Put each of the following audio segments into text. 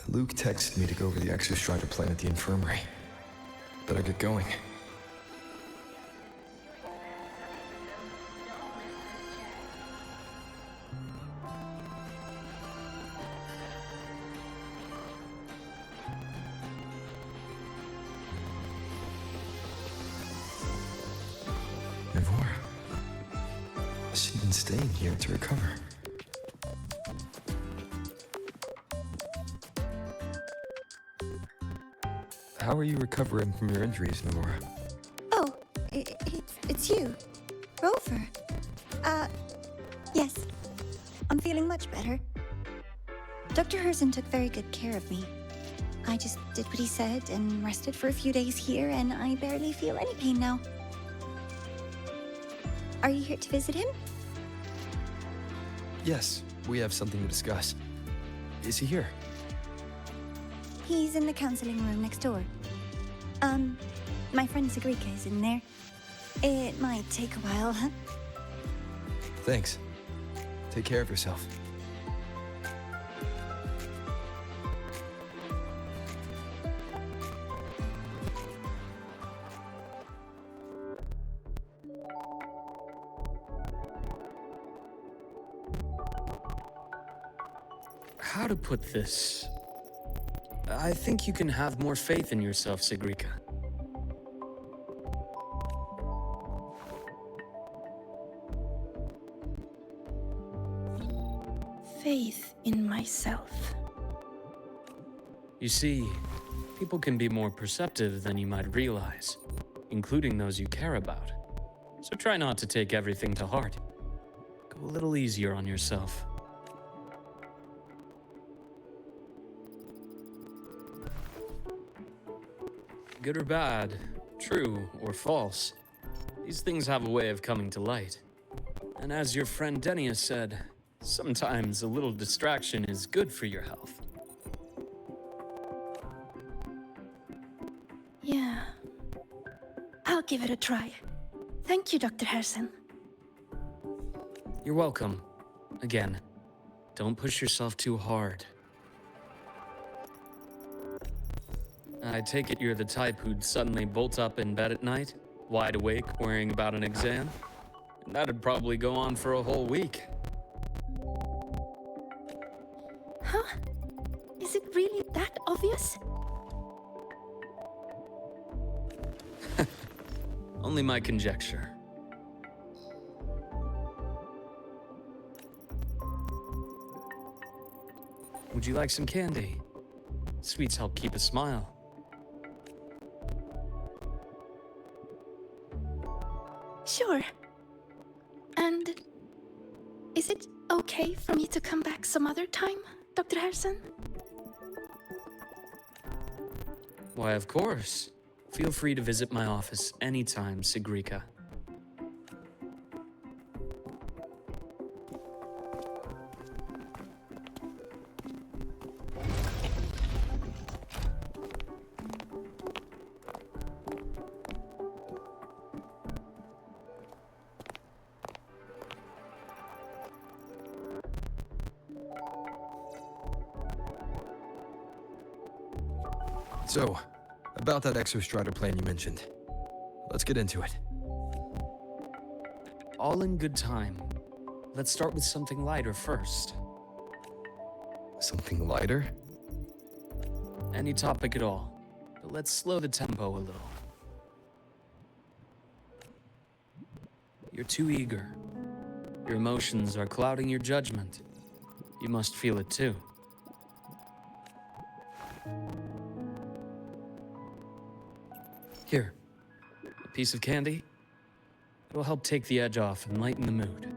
Luke texted me to go over the exostrider plan at the infirmary. Better get going. Ivor. She's been staying here to recover. How are you recovering from your injuries, Nora? Oh, it's you. Rover. Yes. I'm feeling much better. Dr. Herson took very good care of me. I just did what he said and rested for a few days here, and I barely feel any pain now. Are you here to visit him? Yes, we have something to discuss. Is he here? He's in the counseling room next door. My friend Sigrika is in there. It might take a while. Thanks. Take care of yourself. How to put this? I think you can have more faith in yourself, Sigrika. Faith in myself. You see, people can be more perceptive than you might realize, including those you care about. So try not to take everything to heart. Go a little easier on yourself. Good or bad, true or false, these things have a way of coming to light. And as your friend Denia said, sometimes a little distraction is good for your health. Yeah. I'll give it a try. Thank you, Dr. Herson. You're welcome. Again, don't push yourself too hard. I take it you're the type who'd suddenly bolt up in bed at night, wide awake, worrying about an exam? And that'd probably go on for a whole week. Huh? Is it really that obvious? Only my conjecture. Would you like some candy? Sweets help keep a smile. Sure. And is it okay for me to come back some other time, Dr. Herson? Why, of course. Feel free to visit my office anytime, Sigrika. So, about that exostrider plan you mentioned. Let's get into it. All in good time. Let's start with something lighter first. Something lighter? Any topic at all, but let's slow the tempo a little. You're too eager. Your emotions are clouding your judgment. You must feel it too. Here, a piece of candy. It'll help take the edge off and lighten the mood.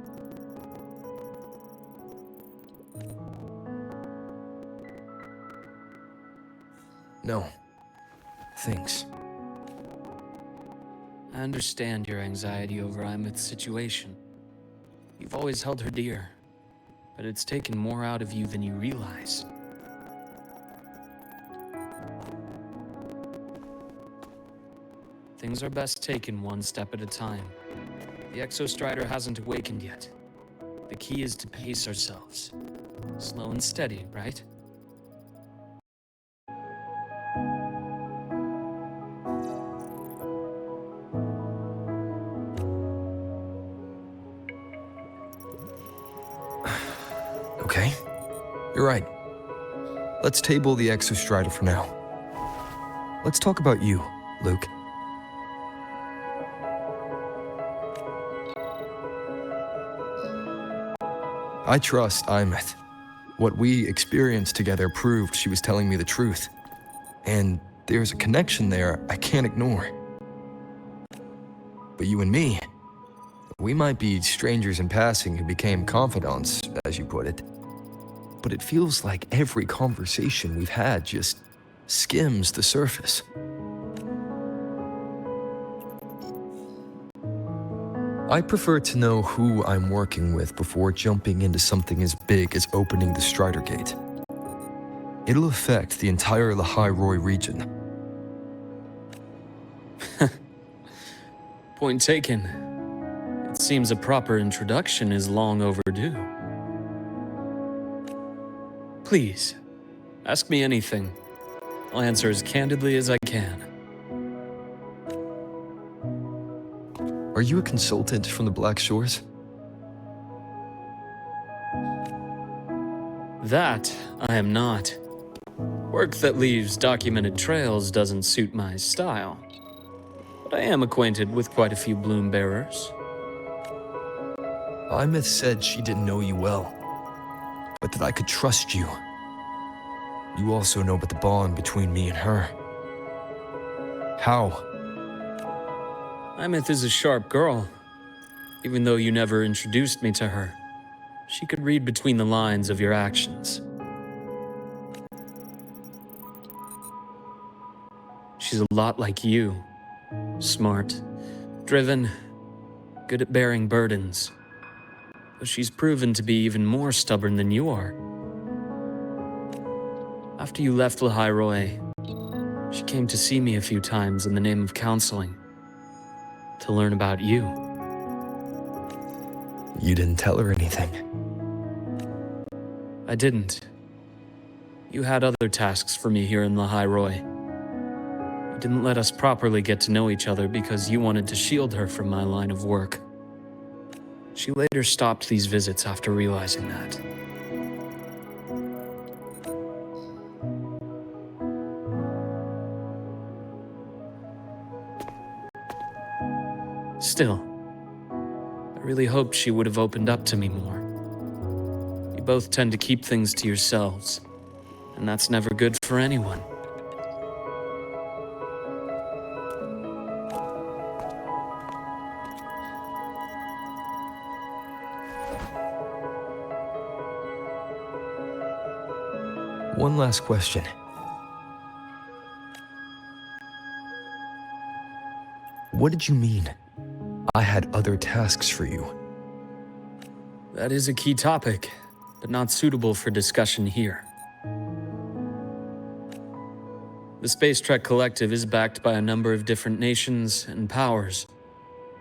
No. Thanks. I understand your anxiety over Imith's situation. You've always held her dear, but it's taken more out of you than you realize. Things are best taken one step at a time. The exostrider hasn't awakened yet. The key is to pace ourselves. Slow and steady, right? You're right. Let's table the exostrider for now. Let's talk about you, Luke. I trust Imeth. What we experienced together proved she was telling me the truth. And there's a connection there I can't ignore. But you and me, we might be strangers in passing who became confidants, as you put it. But it feels like every conversation we've had just skims the surface. I prefer to know who I'm working with before jumping into something as big as opening the Strider Gate. It'll affect the entire Lahairoi region. Point taken. It seems a proper introduction is long overdue. Please, ask me anything. I'll answer as candidly as I can. Are you a consultant from the Black Shores? That I am not. Work that leaves documented trails doesn't suit my style. But I am acquainted with quite a few bloom bearers. Imeth said she didn't know you well, but that I could trust you. You also know about the bond between me and her. How? Imeth is a sharp girl. Even though you never introduced me to her, she could read between the lines of your actions. She's a lot like you. Smart, driven, good at bearing burdens. But she's proven to be even more stubborn than you are. After you left Lahairoi, she came to see me a few times in the name of counseling. To learn about you. You didn't tell her anything. I didn't. You had other tasks for me here in Lahairoi. You didn't let us properly get to know each other because you wanted to shield her from my line of work. She later stopped these visits after realizing that. Still, I really hoped she would have opened up to me more. You both tend to keep things to yourselves, and that's never good for anyone. One last question. What did you mean? I had other tasks for you. That is a key topic, but not suitable for discussion here. The Space Trek Collective is backed by a number of different nations and powers.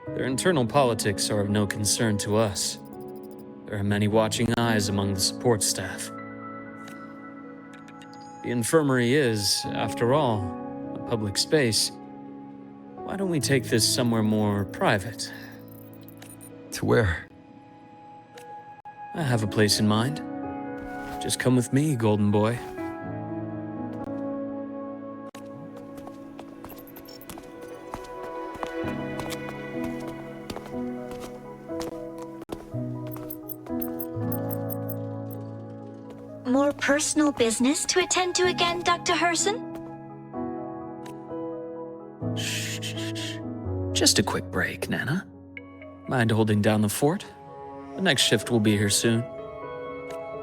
Their internal politics are of no concern to us. There are many watching eyes among the support staff. The infirmary is, after all, a public space. Why don't we take this somewhere more private? To where? I have a place in mind. Just come with me, golden boy. More personal business to attend to again, Dr. Herson? Just a quick break, Nana. Mind holding down the fort? The next shift will be here soon.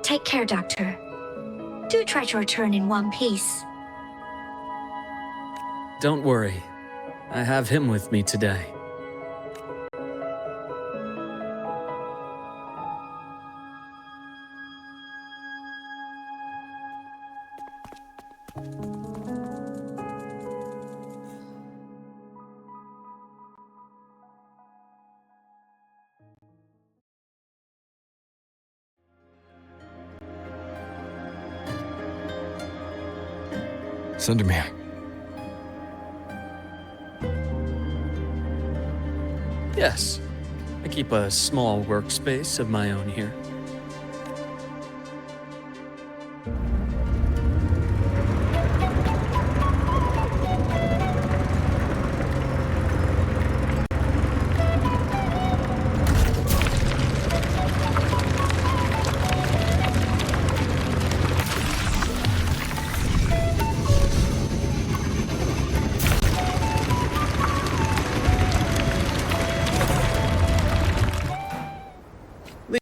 Take care, Doctor. Do try to return in one piece. Don't worry. I have him with me today. Sundermere. Yes. I keep a small workspace of my own here.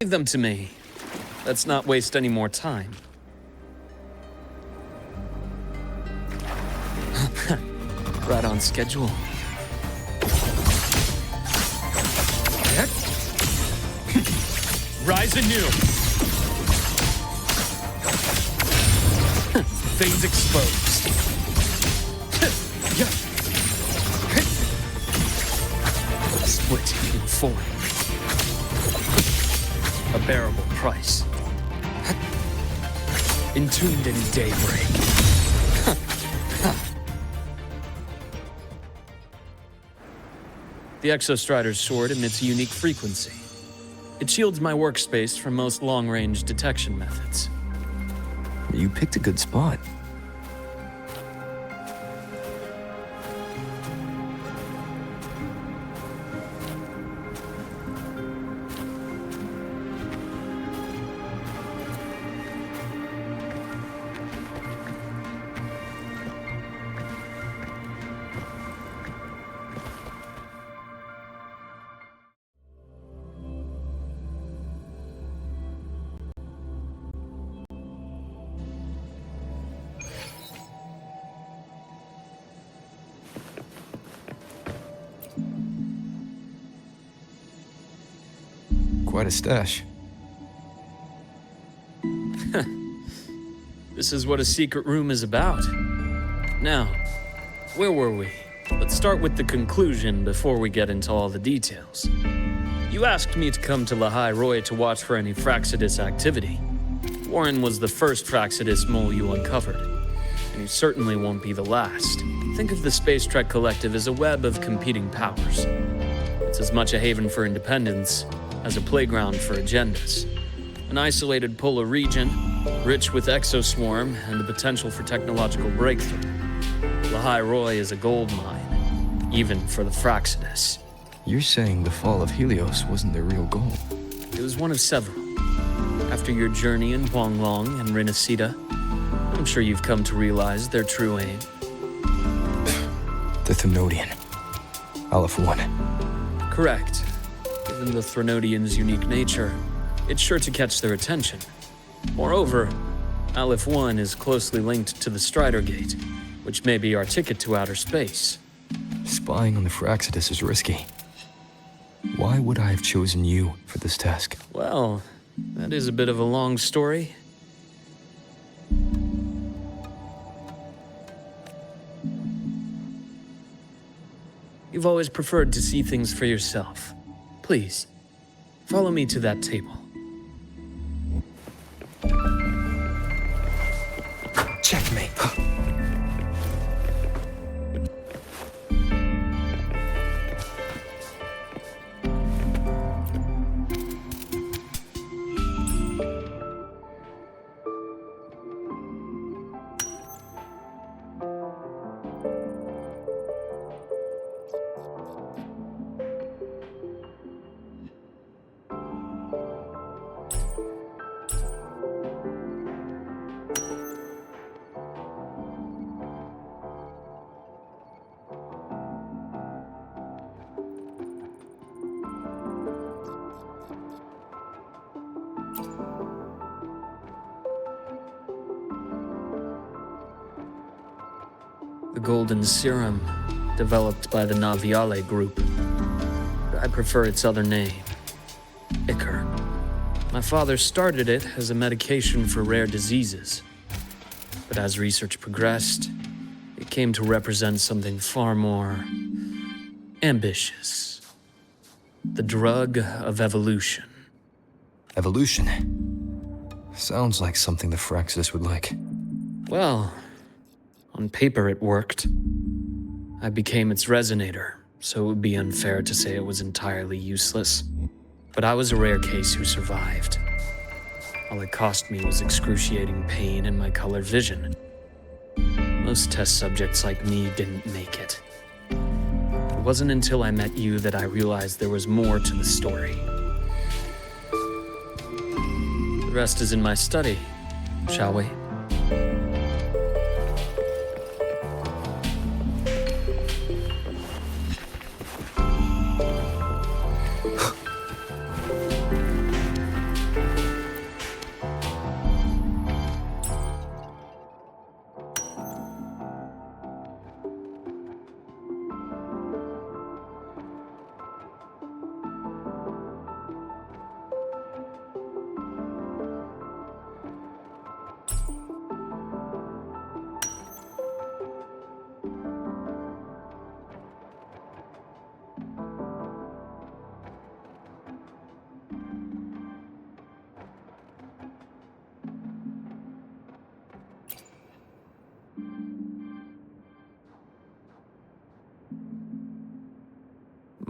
Leave them to me. Let's not waste any more time. Right on schedule. Rise anew. Veins exposed. Split in four. A bearable price. Entombed in daybreak. The Exostrider's sword emits a unique frequency. It shields my workspace from most long-range detection methods. You picked a good spot. Quite a stash. This is what a secret room is about. Now, where were we? Let's start with the conclusion before we get into all the details. You asked me to come to Lahai Roy to watch for any Fraxidus activity. Warren was the first Fraxidus mole you uncovered, and he certainly won't be the last. Think of the Space Trek Collective as a web of competing powers. It's as much a haven for independence as a playground for agendas. An isolated polar region, rich with exoswarm and the potential for technological breakthrough. Lahai Roy is a gold mine, even for the Fraxidus. You're saying the fall of Helios wasn't their real goal? It was one of several. After your journey in Huanglong and Renacida, I'm sure you've come to realize their true aim. The Thenodian. Aleph 1. Correct. Given the Threnodians' unique nature, it's sure to catch their attention. Moreover, Aleph 1 is closely linked to the Strider Gate, which may be our ticket to outer space. Spying on the Fraxidus is risky. Why would I have chosen you for this task? Well, that is a bit of a long story. You've always preferred to see things for yourself. Please, follow me to that table. Checkmate. The golden serum, developed by the Naviale group. I prefer its other name, Ichor. My father started it as a medication for rare diseases. But as research progressed, it came to represent something far more ambitious. The drug of evolution. Evolution. Sounds like something the Fraxidus would like. Well, on paper it worked. I became its resonator, so it would be unfair to say it was entirely useless. But I was a rare case who survived. All it cost me was excruciating pain and my colored vision. Most test subjects like me didn't make it. It wasn't until I met you that I realized there was more to the story. The rest is in my study, shall we?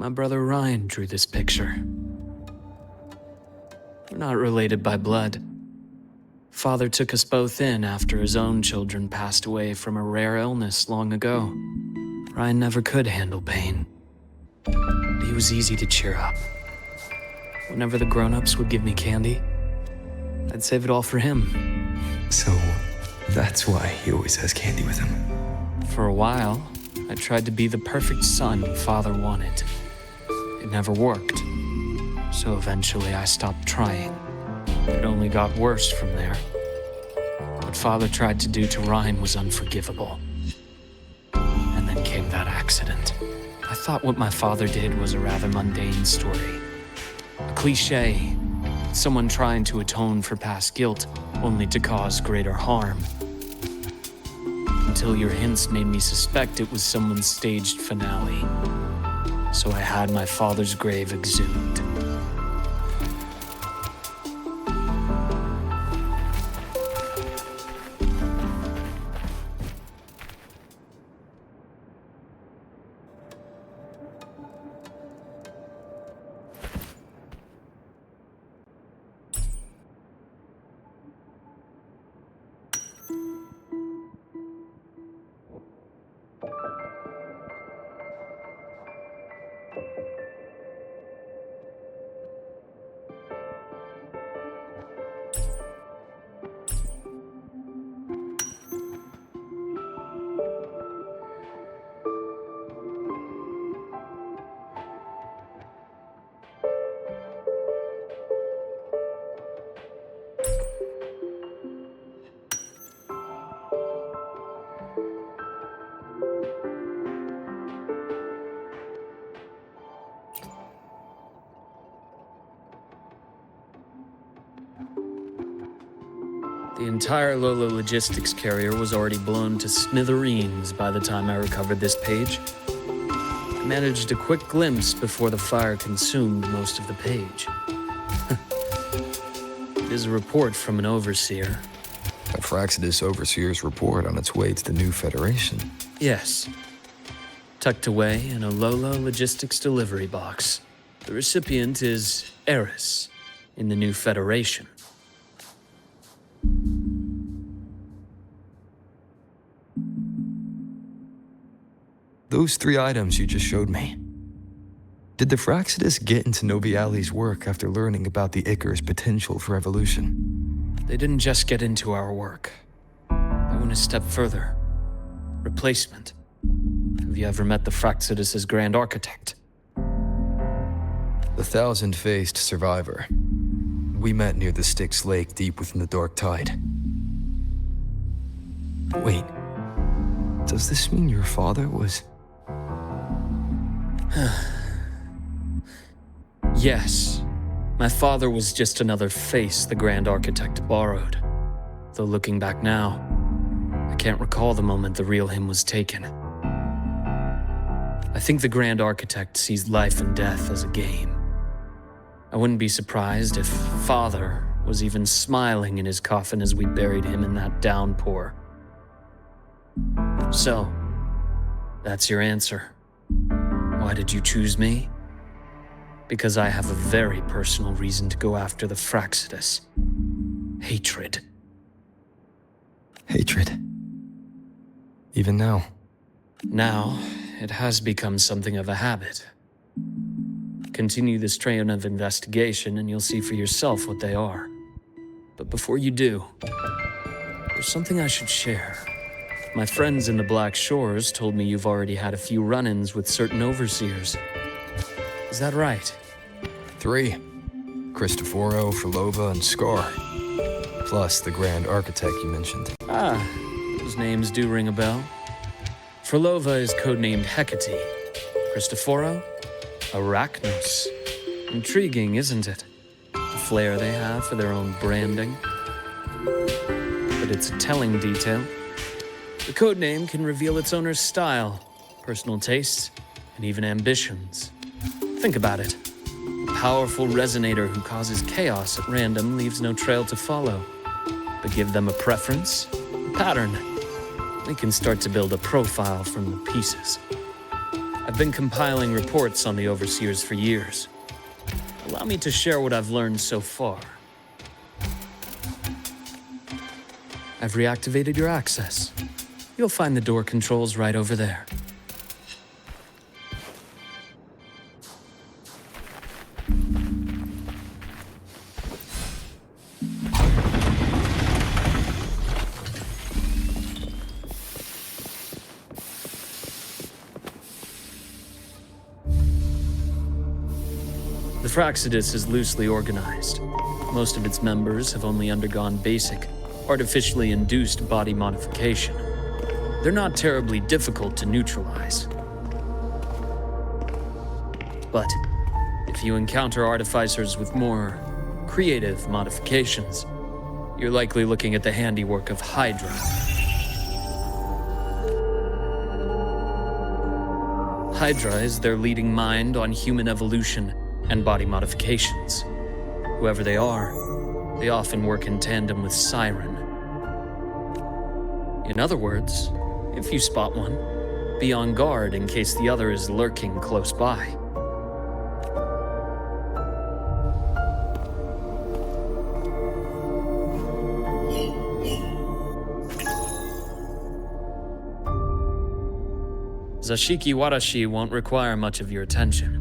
My brother Ryan drew this picture. We're not related by blood. Father took us both in after his own children passed away from a rare illness long ago. Ryan never could handle pain. But he was easy to cheer up. Whenever the grown-ups would give me candy, I'd save it all for him. So, that's why he always has candy with him. For a while, I tried to be the perfect son Father wanted. It never worked. So eventually I stopped trying. It only got worse from there. What Father tried to do to Ryan was unforgivable. And then came that accident. I thought what my father did was a rather mundane story. A cliché. Someone trying to atone for past guilt, only to cause greater harm. Until your hints made me suspect it was someone's staged finale. So I had my father's grave exhumed. The entire Lola logistics carrier was already blown to smithereens by the time I recovered this page. I managed a quick glimpse before the fire consumed most of the page. It is a report from an overseer. A Fraxidus Overseer's report on its way to the new Federation. Yes. Tucked away in a Lola logistics delivery box. The recipient is Eris in the new Federation. Those 3 items you just showed me. Did the Fraxidus get into Noviali's work after learning about the Icar's potential for evolution? They didn't just get into our work. They went a step further. Replacement. Have you ever met the Fraxidus' Grand Architect? The thousand-faced survivor. We met near the Styx Lake deep within the Dark Tide. Wait. Does this mean your father was... Yes. My father was just another face the Grand Architect borrowed. Though looking back now, I can't recall the moment the real him was taken. I think the Grand Architect sees life and death as a game. I wouldn't be surprised if Father was even smiling in his coffin as we buried him in that downpour. So, that's your answer. Why did you choose me? Because I have a very personal reason to go after the Fraxidus. Hatred. Hatred. Even now. Now, it has become something of a habit. Continue this train of investigation and you'll see for yourself what they are. But before you do, there's something I should share. My friends in the Black Shores told me you've already had a few run-ins with certain overseers. Is that right? 3. Cristoforo, Frolova, and Scar. Plus the Grand Architect you mentioned. Ah, those names do ring a bell. Frolova is codenamed Hecate. Cristoforo? Arachnos. Intriguing, isn't it? The flair they have for their own branding. But it's a telling detail. The codename can reveal its owner's style, personal tastes, and even ambitions. Think about it. A powerful resonator who causes chaos at random leaves no trail to follow. But give them a preference, a pattern. They can start to build a profile from the pieces. I've been compiling reports on the Overseers for years. Allow me to share what I've learned so far. I've reactivated your access. You'll find the door controls right over there. The Fraxidus is loosely organized. Most of its members have only undergone basic, artificially induced body modification. They're not terribly difficult to neutralize. But if you encounter artificers with more creative modifications, you're likely looking at the handiwork of Hydra. Hydra is their leading mind on human evolution and body modifications. Whoever they are, they often work in tandem with Siren. In other words, if you spot one, be on guard in case the other is lurking close by. Zashiki Warashi won't require much of your attention.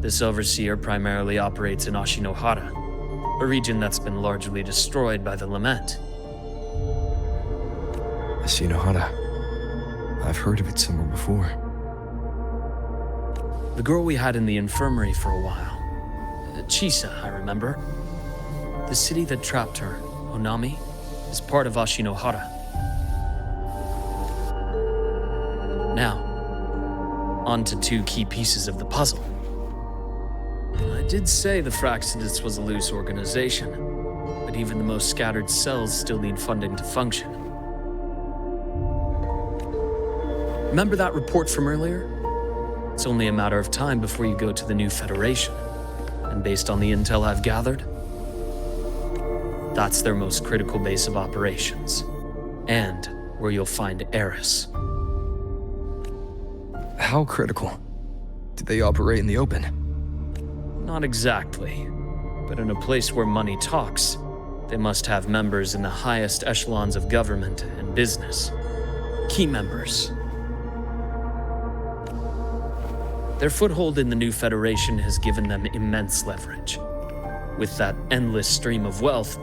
This overseer primarily operates in Ashinohara, a region that's been largely destroyed by the Lament. Ashinohara. I've heard of it somewhere before. The girl we had in the infirmary for a while. Chisa, I remember. The city that trapped her, Onami, is part of Ashinohara. Now, on to two key pieces of the puzzle. I did say the Fraxidus was a loose organization, but even the most scattered cells still need funding to function. Remember that report from earlier? It's only a matter of time before you go to the new Federation. And based on the intel I've gathered, that's their most critical base of operations. And where you'll find Eris. How critical? Do they operate in the open? Not exactly. But in a place where money talks, they must have members in the highest echelons of government and business. Key members. Their foothold in the new Federation has given them immense leverage. With that endless stream of wealth,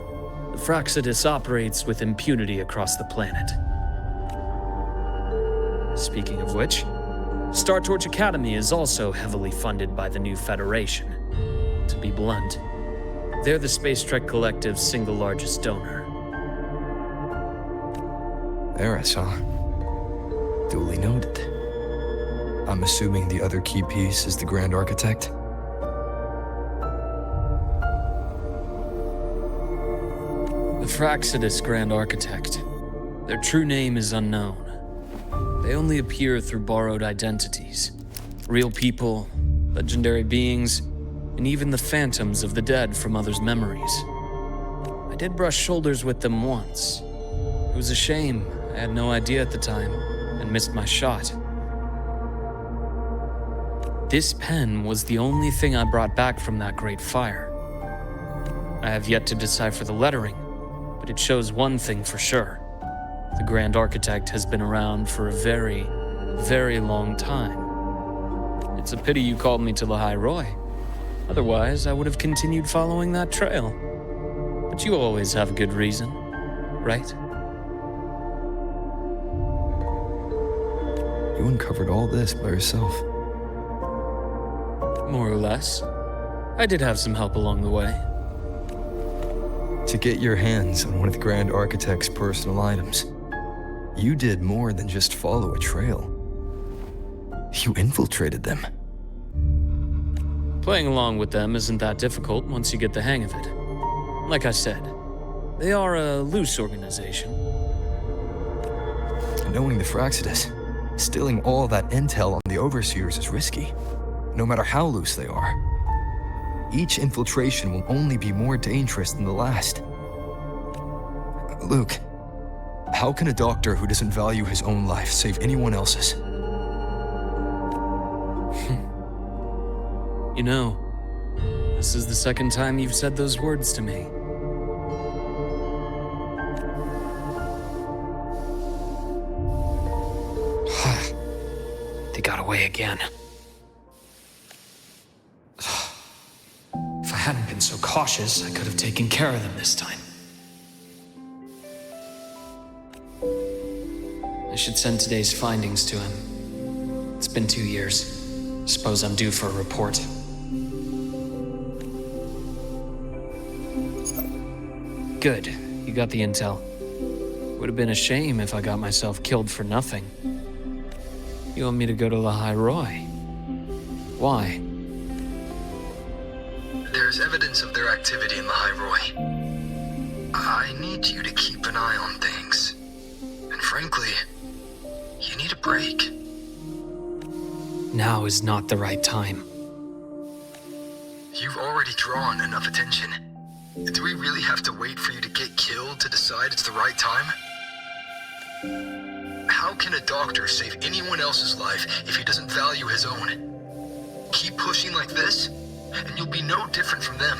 the Fraxidus operates with impunity across the planet. Speaking of which, Star Torch Academy is also heavily funded by the new Federation. To be blunt, they're the Space Trek Collective's single largest donor. Eris, huh? Duly noted. I'm assuming the other key piece is the Grand Architect? The Fraxidus Grand Architect. Their true name is unknown. They only appear through borrowed identities. Real people, legendary beings, and even the phantoms of the dead from others' memories. I did brush shoulders with them once. It was a shame. I had no idea at the time, and missed my shot. This pen was the only thing I brought back from that great fire. I have yet to decipher the lettering, but it shows one thing for sure. The Grand Architect has been around for a very, very long time. It's a pity you called me to Lahai Roy. Otherwise, I would have continued following that trail. But you always have a good reason, right? You uncovered all this by yourself. More or less. I did have some help along the way. To get your hands on one of the Grand Architect's personal items, you did more than just follow a trail. You infiltrated them. Playing along with them isn't that difficult once you get the hang of it. Like I said, they are a loose organization. Knowing the Fraxidus, stealing all that intel on the Overseers is risky, no matter how loose they are. Each infiltration will only be more dangerous than the last. Luke, how can a doctor who doesn't value his own life save anyone else's? You know, this is the second time you've said those words to me. They got away again. If I hadn't been so cautious, I could have taken care of them this time. I should send today's findings to him. It's been 2 years. Suppose I'm due for a report. Good, you got the intel. Would have been a shame if I got myself killed for nothing. You want me to go to the High Roy? Why? There's evidence of their activity in the High Roy. I need you to keep an eye on things. And frankly, you need a break. Now is not the right time. You've already drawn enough attention. Do we really have to wait for you to get killed to decide it's the right time? How can a doctor save anyone else's life if he doesn't value his own? Keep pushing like this, and you'll be no different from them.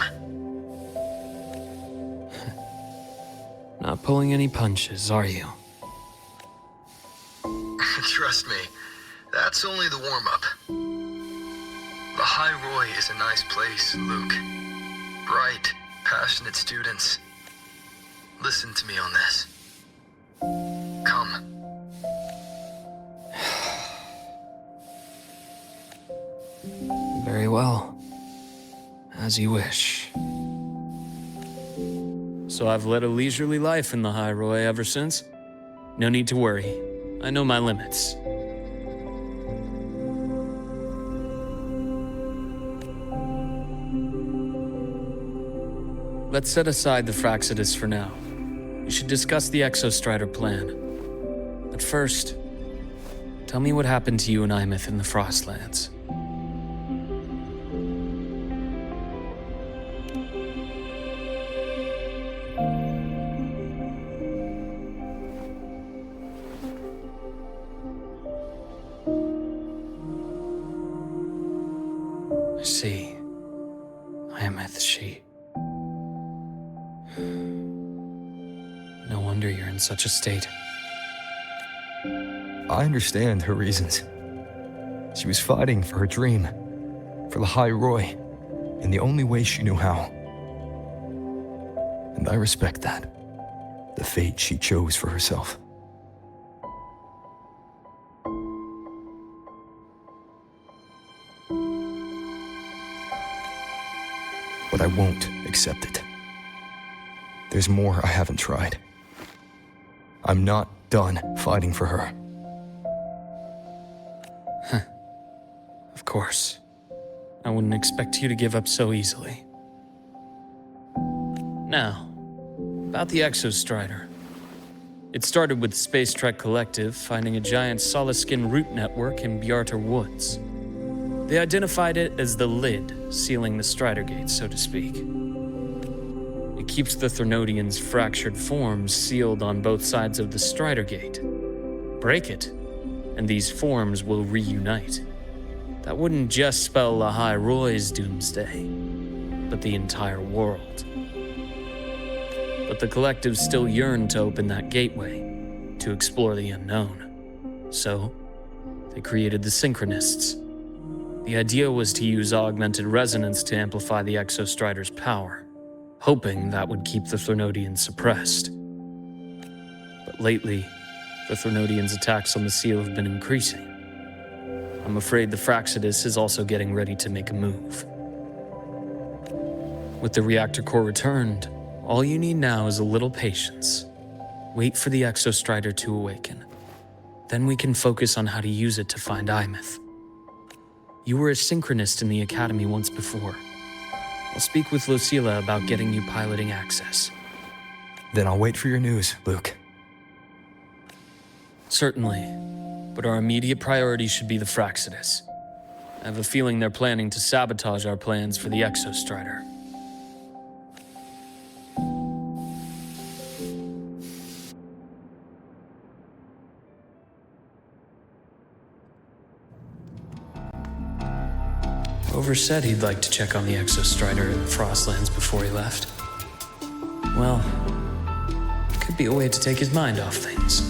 Not pulling any punches, are you? Trust me, that's only the warm-up. The High Roy is a nice place, Luke. Bright, passionate students. Listen to me on this. Come. Very well. As you wish. So I've led a leisurely life in the High Roy ever since? No need to worry. I know my limits. Let's set aside the Fraxidus for now. We should discuss the Exostrider plan. But first, tell me what happened to you and Imeth in the Frostlands. I see. Imeth, she... No wonder you're in such a state. I understand her reasons. She was fighting for her dream, for the High Roy, in the only way she knew how. And I respect that. The fate she chose for herself. But I won't accept it. There's more I haven't tried. I'm not done fighting for her. Of course. I wouldn't expect you to give up so easily. Now, about the Exostrider. It started with the Space Trek Collective finding a giant solid-skin root network in Bjartar Woods. They identified it as the lid, sealing the Strider Gate, so to speak. It keeps the Threnodians' fractured forms sealed on both sides of the Strider Gate. Break it, and these forms will reunite. That wouldn't just spell the High Roy's doomsday, but the entire world. But the Collective still yearned to open that gateway, to explore the unknown. So, they created the Synchronists. The idea was to use augmented resonance to amplify the Exostrider's power, hoping that would keep the Threnodians suppressed. But lately, the Threnodians' attacks on the seal have been increasing. I'm afraid the Fraxidus is also getting ready to make a move. With the reactor core returned, all you need now is a little patience. Wait for the Exostrider to awaken. Then we can focus on how to use it to find Imeth. You were a synchronist in the Academy once before. I'll speak with Lucilla about getting you piloting access. Then I'll wait for your news, Luke. Certainly, but our immediate priority should be the Fraxidus. I have a feeling they're planning to sabotage our plans for the Exostrider. Rover said he'd like to check on the Exostrider in the Frostlands before he left. Well, could be a way to take his mind off things.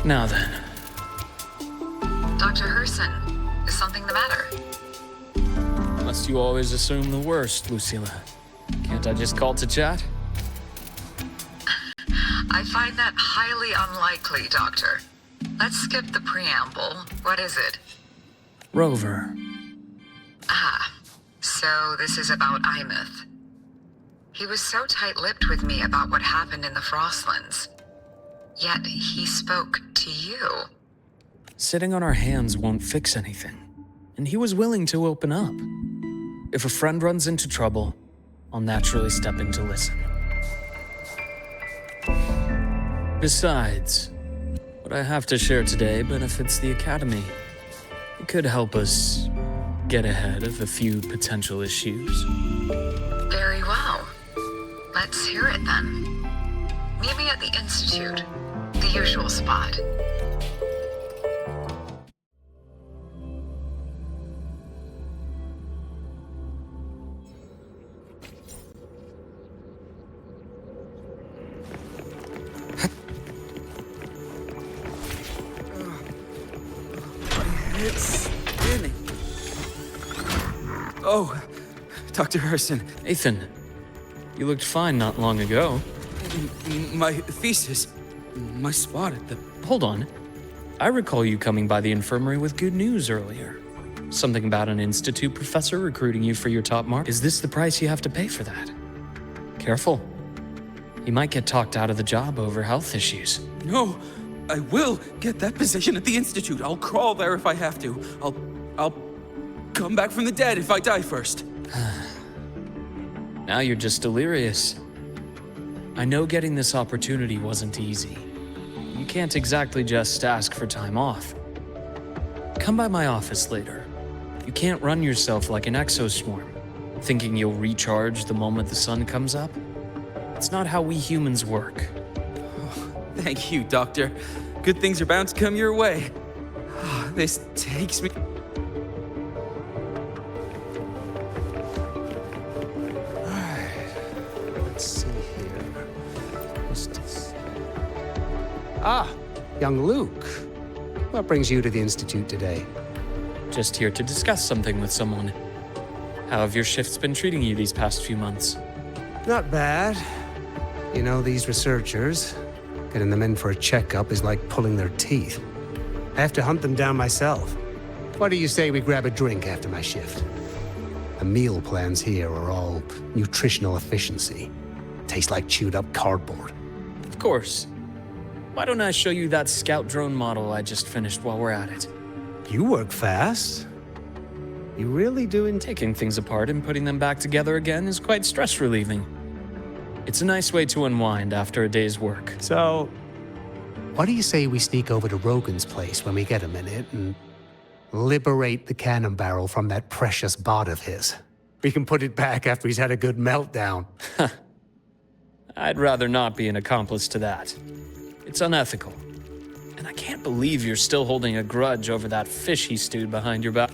Now then. Dr. Herson, is something the matter? Must you always assume the worst, Lucilla? Can't I just call to chat? I find that highly unlikely, Doctor. Let's skip the preamble. What is it? Rover. Ah, so this is about Imeth. He was so tight-lipped with me about what happened in the Frostlands. Yet he spoke to you. Sitting on our hands won't fix anything. And he was willing to open up. If a friend runs into trouble, I'll naturally step in to listen. Besides, what I have to share today benefits the Academy. It could help us get ahead of a few potential issues. Very well. Let's hear it then. Meet me at the Institute, the usual spot. It's spinning. Oh, Dr. Herson, Ethan, you looked fine not long ago. my thesis, my spot at the... Hold on. I recall you coming by the infirmary with good news earlier. Something about an institute professor recruiting you for your top mark. Is this the price you have to pay for that? Careful. You might get talked out of the job over health issues. No, I will get that position at the Institute. I'll crawl there if I have to. I'll come back from the dead if I die first. Now you're just delirious. I know getting this opportunity wasn't easy. You can't exactly just ask for time off. Come by my office later. You can't run yourself like an exoswarm, thinking you'll recharge the moment the sun comes up. It's not how we humans work. Thank you, Doctor. Good things are bound to come your way. This takes me... Let's see here. Ah, young Luke. What brings you to the Institute today? Just here to discuss something with someone. How have your shifts been treating you these past few months? Not bad. You know, these researchers, getting them in for a checkup is like pulling their teeth. I have to hunt them down myself. What do you say we grab a drink after my shift? The meal plans here are all nutritional efficiency. Taste like chewed up cardboard. Of course. Why don't I show you that scout drone model I just finished while we're at it? You work fast. You really do Taking things apart and putting them back together again is quite stress relieving. It's a nice way to unwind after a day's work. So, what do you say we sneak over to Rogan's place when we get a minute and liberate the cannon barrel from that precious bot of his? We can put it back after he's had a good meltdown. I'd rather not be an accomplice to that. It's unethical. And I can't believe you're still holding a grudge over that fish he stewed behind your back.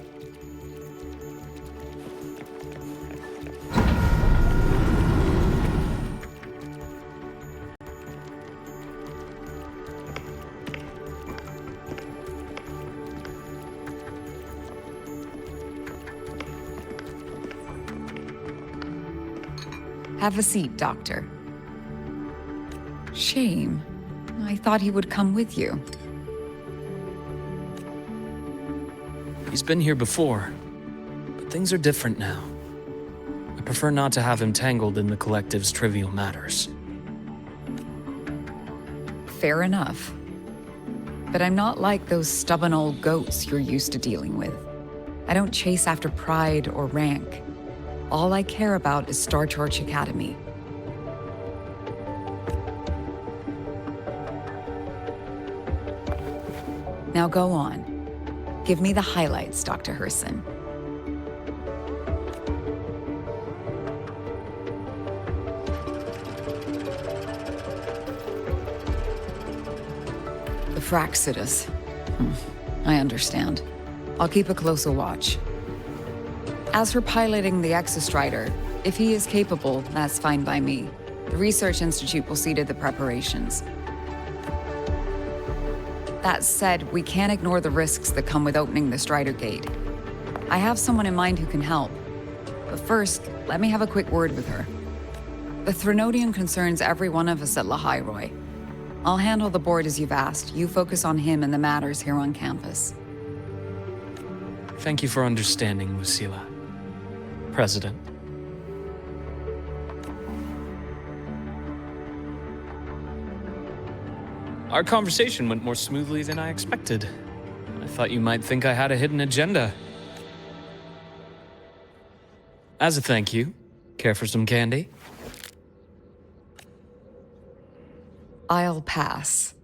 Have a seat, Doctor. Shame. I thought he would come with you. He's been here before, but things are different now. I prefer not to have him tangled in the collective's trivial matters. Fair enough. But I'm not like those stubborn old goats you're used to dealing with. I don't chase after pride or rank. All I care about is Star Torch Academy. Now go on. Give me the highlights, Dr. Herson. The Fraxidus. I understand. I'll keep a closer watch. As for piloting the Exostrider, if he is capable, that's fine by me. The Research Institute will see to the preparations. That said, we can't ignore the risks that come with opening the Strider Gate. I have someone in mind who can help. But first, let me have a quick word with her. The Threnodian concerns every one of us at Lahairoi. I'll handle the board as you've asked. You focus on him and the matters here on campus. Thank you for understanding, Lucila. President. Our conversation went more smoothly than I expected. I thought you might think I had a hidden agenda. As a thank you, care for some candy? I'll pass.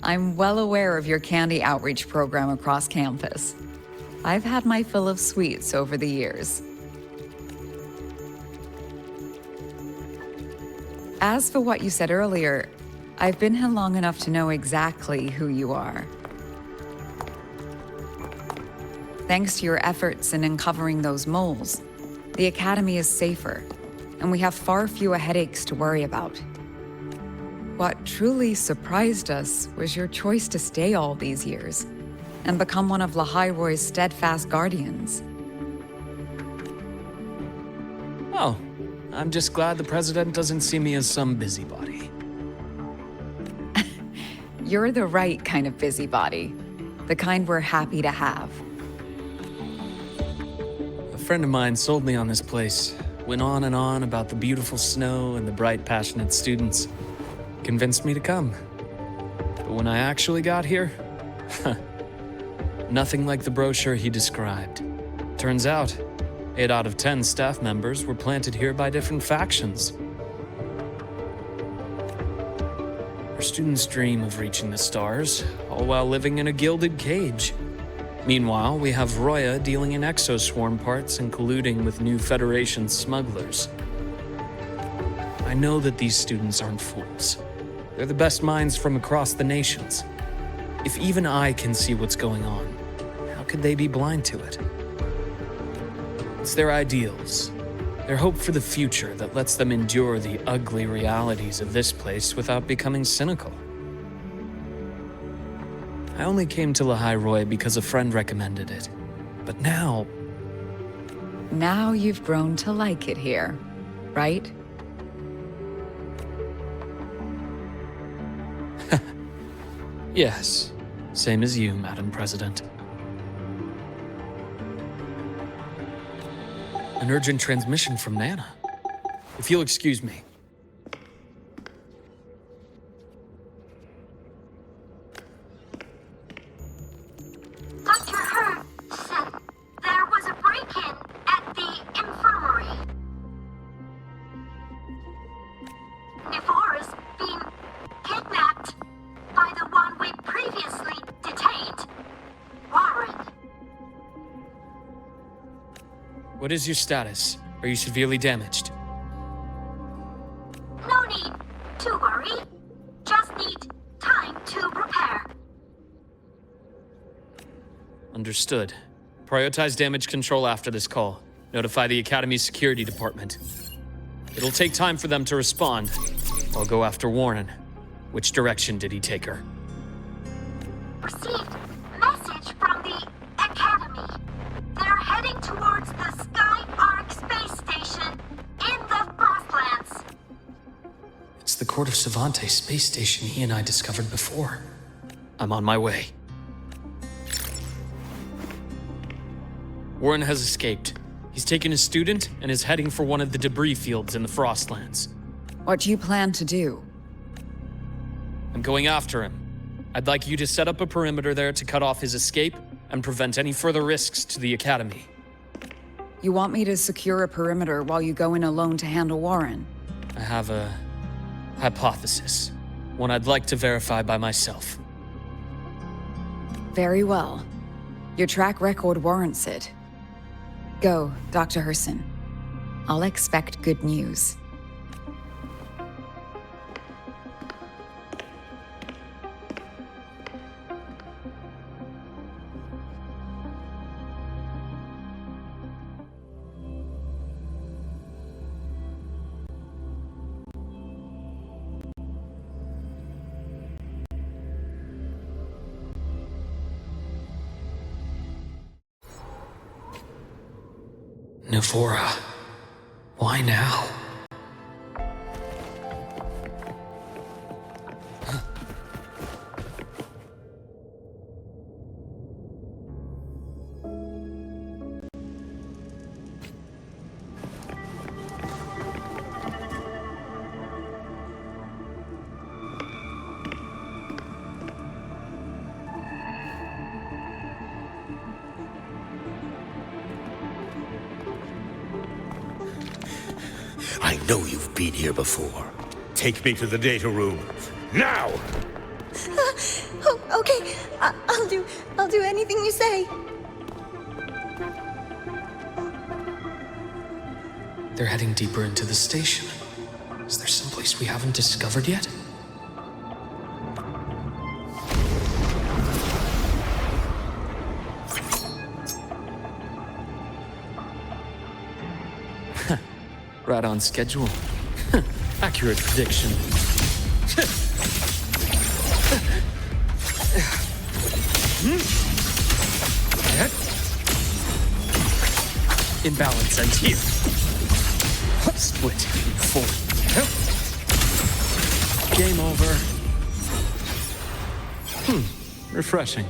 I'm well aware of your candy outreach program across campus. I've had my fill of sweets over the years. As for what you said earlier, I've been here long enough to know exactly who you are. Thanks to your efforts in uncovering those moles, the Academy is safer, and we have far fewer headaches to worry about. What truly surprised us was your choice to stay all these years and become one of Lahairoi's steadfast guardians. Oh, I'm just glad the President doesn't see me as some busybody. You're the right kind of busybody, the kind we're happy to have. A friend of mine sold me on this place, went on and on about the beautiful snow and the bright, passionate students. Convinced me to come. But when I actually got here, nothing like the brochure he described. Turns out, 8 out of 10 staff members were planted here by different factions. Our students dream of reaching the stars, all while living in a gilded cage. Meanwhile, we have Roya dealing in exoswarm parts and colluding with new Federation smugglers. I know that these students aren't fools. They're the best minds from across the nations. If even I can see what's going on, how could they be blind to it? It's their ideals, their hope for the future that lets them endure the ugly realities of this place without becoming cynical. I only came to Lahairoi because a friend recommended it. But now... Now you've grown to like it here, right? Yes, same as you, Madam President. An urgent transmission from Nana. If you'll excuse me. Dr. Hurd said there was a break-in at the infirmary. Nivora's been kidnapped by the one we previously detained, Warren. What is your status? Are you severely damaged? No need to worry. Just need time to prepare. Understood. Prioritize damage control after this call. Notify the Academy's security department. It'll take time for them to respond. I'll go after Warren. Which direction did he take her? Received message from the Academy. They're heading towards the Sky Arc space station in the Frostlands. It's the Court of Savante space station he and I discovered before. I'm on my way. Warren has escaped. He's taken a student and is heading for one of the debris fields in the Frostlands. What do you plan to do? I'm going after him. I'd like you to set up a perimeter there to cut off his escape and prevent any further risks to the Academy. You want me to secure a perimeter while you go in alone to handle Warren? I have a hypothesis. One I'd like to verify by myself. Very well. Your track record warrants it. Go, Dr. Herson. I'll expect good news. Navora. Why now? I know you've been here before. Take me to the data room. Now! Oh, okay. I'll do anything you say. They're heading deeper into the station. Is there someplace we haven't discovered yet? Right on schedule. Accurate prediction. Imbalance ends here. Split in four. Game over. Refreshing.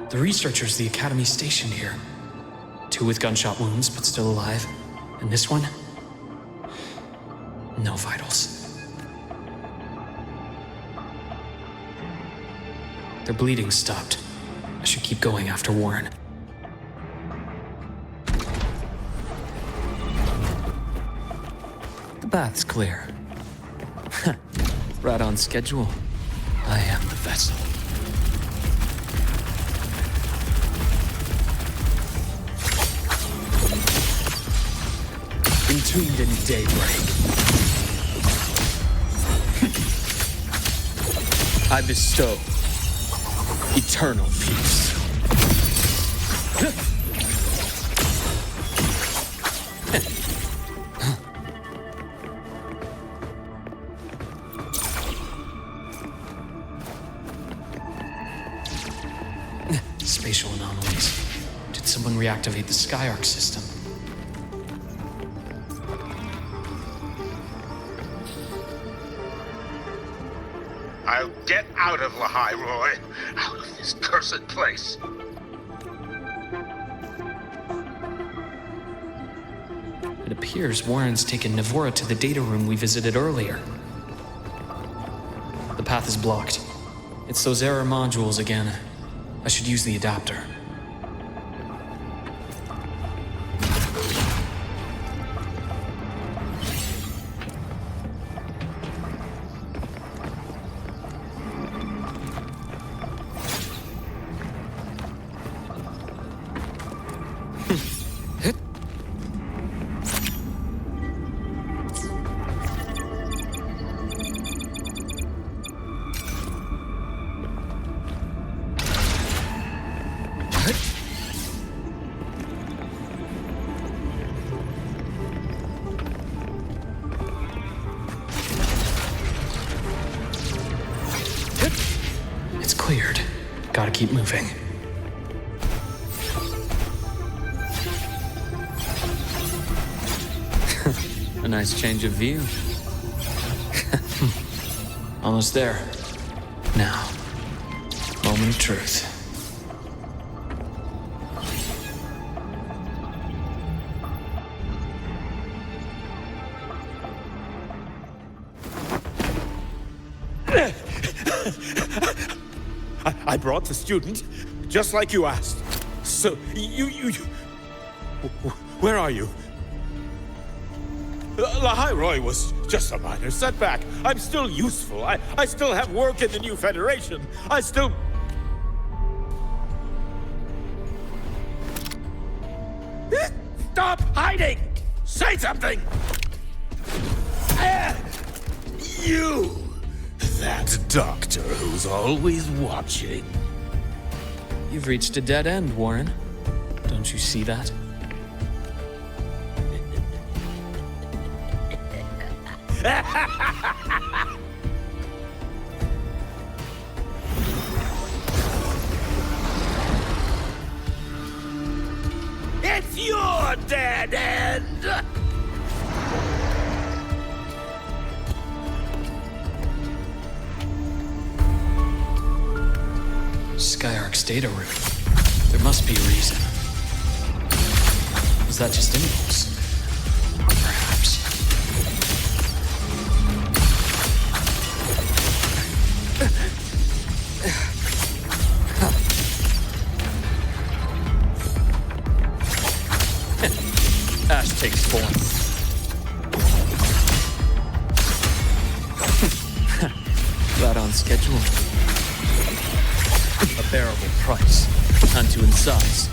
The researchers the Academy stationed here. 2 with gunshot wounds, but still alive. And this one? No vitals. Their bleeding stopped. I should keep going after Warren. The bath's clear. Right on schedule. I am the vessel. Entombed in daybreak. I bestow eternal peace. Spatial anomalies. Did someone reactivate the Skyark system? I'll get out of Lahai, Roy. Out of this cursed place. It appears Warren's taken Navora to the data room we visited earlier. The path is blocked. It's those error modules again. I should use the adapter. It's cleared. Gotta keep moving. A nice change of view. Almost there. Now, moment of truth. I brought the student, just like you asked. So, you... Where are you? Lahai Roy was just a minor setback. I'm still useful. I still have work in the new Federation. I still... hiding? Say something! You! That doctor who's always watching. You've reached a dead end, Warren. Don't you see that? It's your dead end! Skyark's data room. There must be a reason. Was that just impulse? Perhaps. Ash takes form. That on schedule. A bearable price. Time to incise.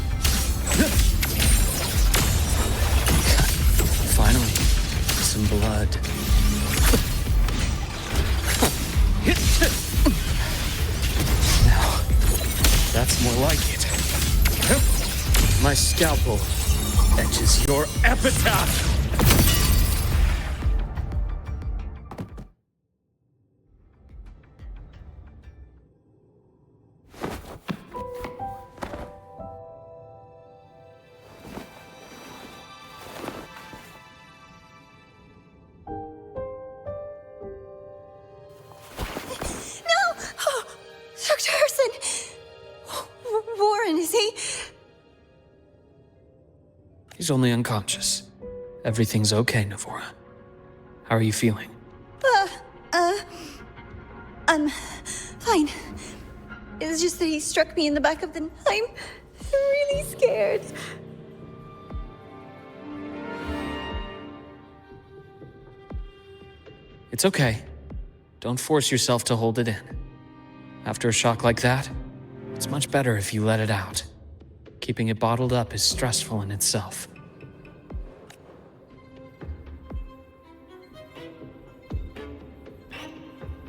Finally, some blood. Now, that's more like it. My scalpel etches your epitaph. Dr. Harrison! Warren, is he? He's only unconscious. Everything's okay, Navora. How are you feeling? I'm fine. It's just that he struck me in the back of the neck. I'm really scared. It's okay. Don't force yourself to hold it in. After a shock like that, it's much better if you let it out. Keeping it bottled up is stressful in itself.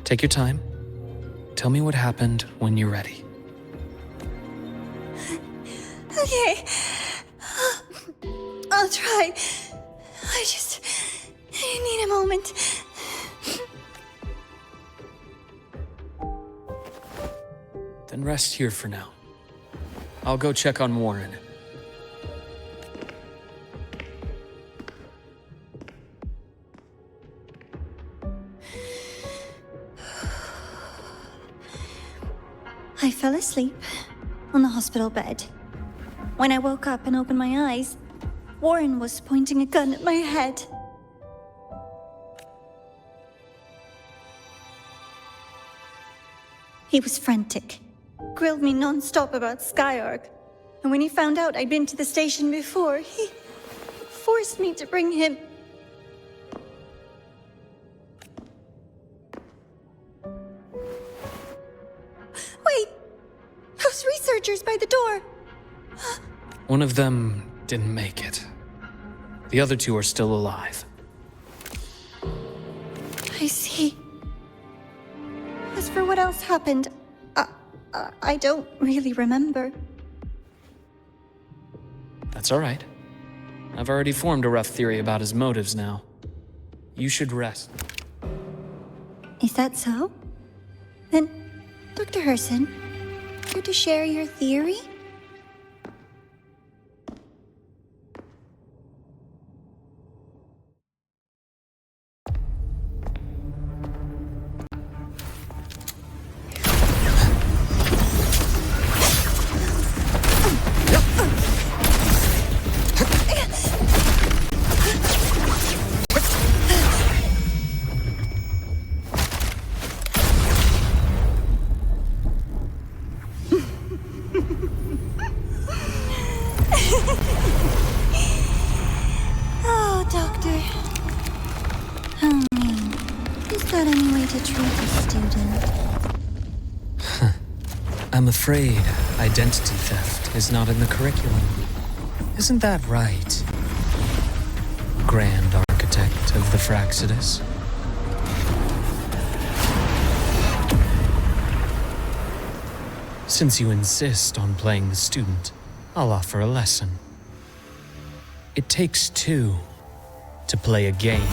Take your time. Tell me what happened when you're ready. Okay. I'll try. I need a moment. Then rest here for now. I'll go check on Warren. I fell asleep on the hospital bed. When I woke up and opened my eyes, Warren was pointing a gun at my head. He was frantic, grilled me non-stop about Skyark, and when he found out I'd been to the station before, he forced me to bring him. Wait! Those researchers by the door! One of them didn't make it. The other two are still alive. I see. As for what else happened, I don't really remember. That's all right. I've already formed a rough theory about his motives now. You should rest. Is that so? Then, Dr. Herson, care to share your theory? Oh, Doctor. How mean. Is that any way to treat a student? I'm afraid identity theft is not in the curriculum. Isn't that right? Grand Architect of the Fraxidus. Since you insist on playing the student, I'll offer a lesson. It takes two to play a game.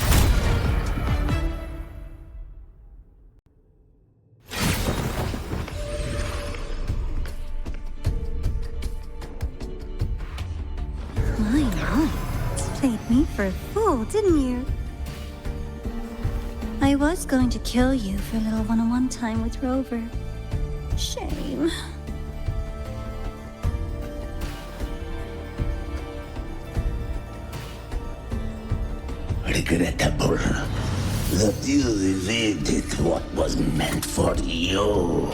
Played me for a fool, didn't you? I was going to kill you for a little one-on-one time with Rover. Shame. Regrettable that you evaded what was meant for you.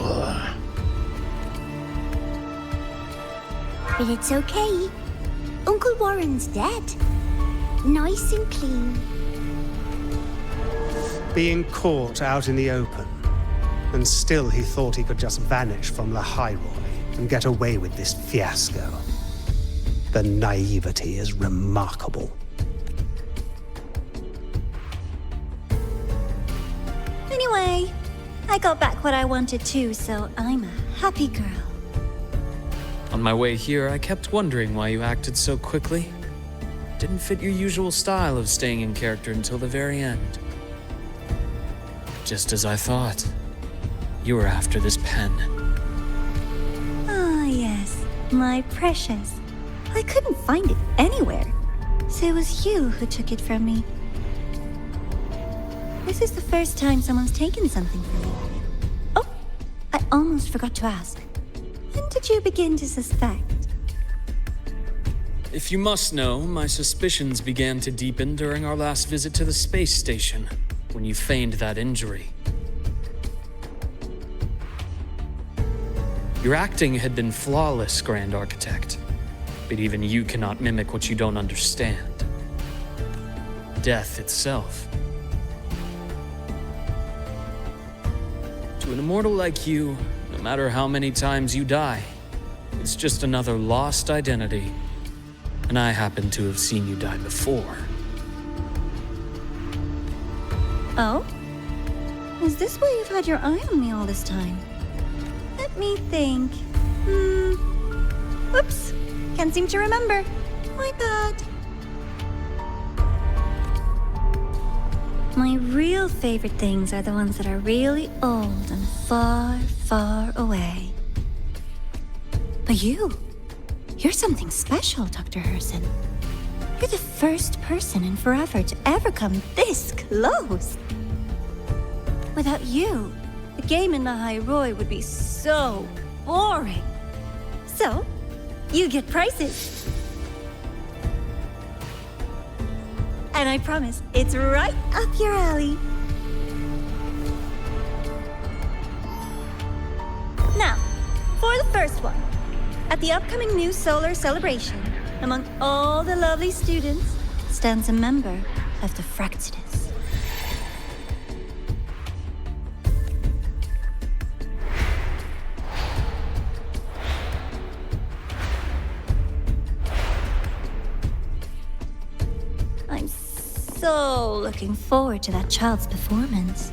But it's okay. Uncle Warren's dead. Nice and clean. Being caught out in the open, and still he thought he could just vanish from the Hyrule and get away with this fiasco. The naivety is remarkable. Anyway, I got back what I wanted too, so I'm a happy girl. On my way here, I kept wondering why you acted so quickly. Didn't fit your usual style of staying in character until the very end. Just as I thought. You were after this pen. Ah, yes, my precious. I couldn't find it anywhere, so it was you who took it from me. This is the first time someone's taken something from me. Oh, I almost forgot to ask. When did you begin to suspect? If you must know, my suspicions began to deepen during our last visit to the space station, when you feigned that injury. Your acting had been flawless, Grand Architect, but even you cannot mimic what you don't understand. Death itself. To an immortal like you, no matter how many times you die, it's just another lost identity. And I happen to have seen you die before. Oh? Is this why you've had your eye on me all this time? Let me think. Whoops. Can't seem to remember. My bad. My real favorite things are the ones that are really old and far, far away. But you're something special, Dr. Herson. You're the first person in forever to ever come this close. Without you, the game in the Hyrule would be so boring. So, you get prizes. And I promise, it's right up your alley. Now, for the first one. At the upcoming new solar celebration, among all the lovely students, stands a member of the Fraxidus. I'm so looking forward to that child's performance.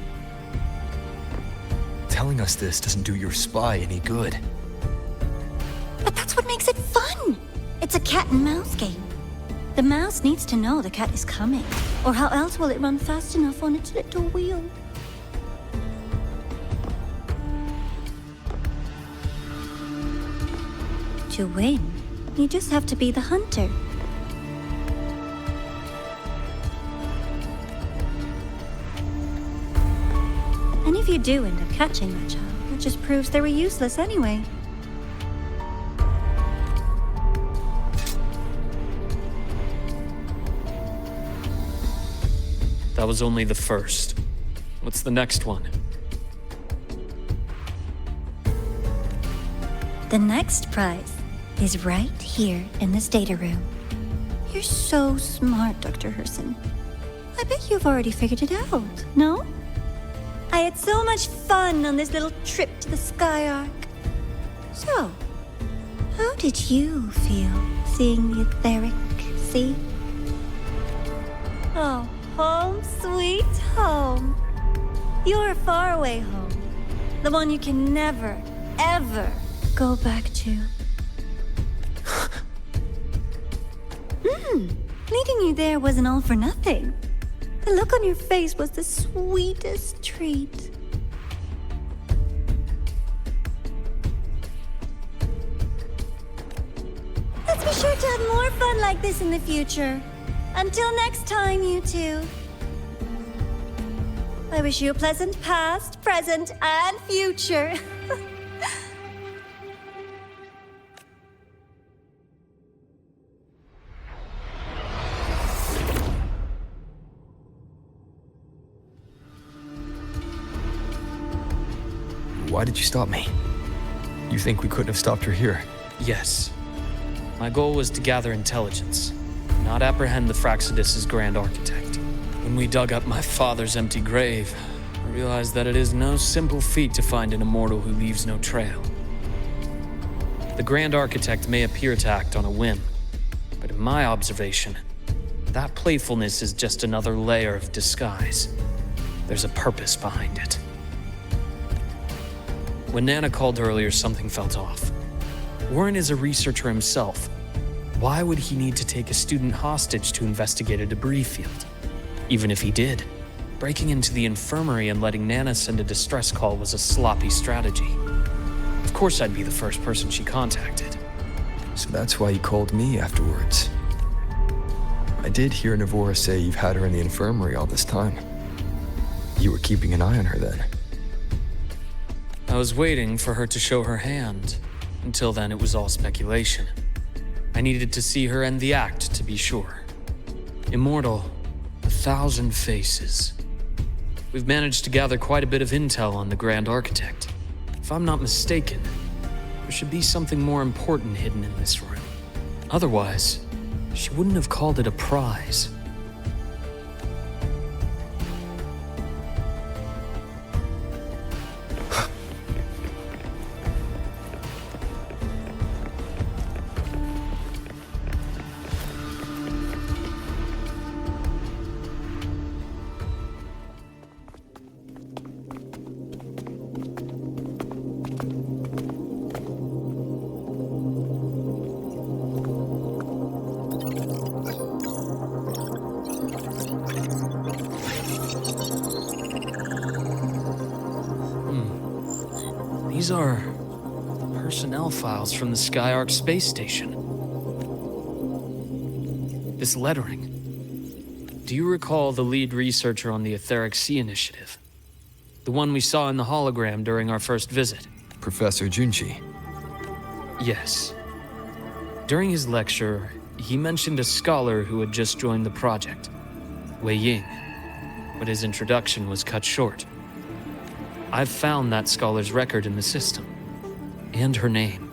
Telling us this doesn't do your spy any good. But that's what makes it fun! It's a cat and mouse game. The mouse needs to know the cat is coming, or how else will it run fast enough on its little wheel? To win, you just have to be the hunter. And if you do end up catching that child, that just proves they were useless anyway. That was only the first. What's the next one? The next prize is right here in this data room. You're so smart, Dr. Herson. I bet you've already figured it out, no? I had so much fun on this little trip to the Sky Arc. So, how did you feel seeing the etheric sea? Oh, home sweet home. Your faraway home. The one you can never, ever go back to. Meeting you there wasn't all for nothing. The look on your face was the sweetest treat. Let's be sure to have more fun like this in the future. Until next time, you two. I wish you a pleasant past, present, and future. Why did you stop me? You think we couldn't have stopped her here? Yes. My goal was to gather intelligence, not apprehend the Fraxidus' grand architect. When we dug up my father's empty grave, I realized that it is no simple feat to find an immortal who leaves no trail. The grand architect may appear to act on a whim, but in my observation, that playfulness is just another layer of disguise. There's a purpose behind it. When Nana called earlier, something felt off. Warren is a researcher himself. Why would he need to take a student hostage to investigate a debris field? Even if he did, breaking into the infirmary and letting Nana send a distress call was a sloppy strategy. Of course I'd be the first person she contacted. So that's why you called me afterwards. I did hear Navora say you've had her in the infirmary all this time. You were keeping an eye on her then. I was waiting for her to show her hand. Until then, it was all speculation. I needed to see her end the act to be sure. Immortal, 1,000 faces. We've managed to gather quite a bit of intel on the Grand Architect. If I'm not mistaken, there should be something more important hidden in this room. Otherwise, she wouldn't have called it a prize. These are personnel files from the Skyark space station. This lettering. Do you recall the lead researcher on the Etheric Sea Initiative? The one we saw in the hologram during our first visit? Professor Junji. Yes. During his lecture, he mentioned a scholar who had just joined the project, Wei Ying, but his introduction was cut short. I've found that scholar's record in the system, and her name.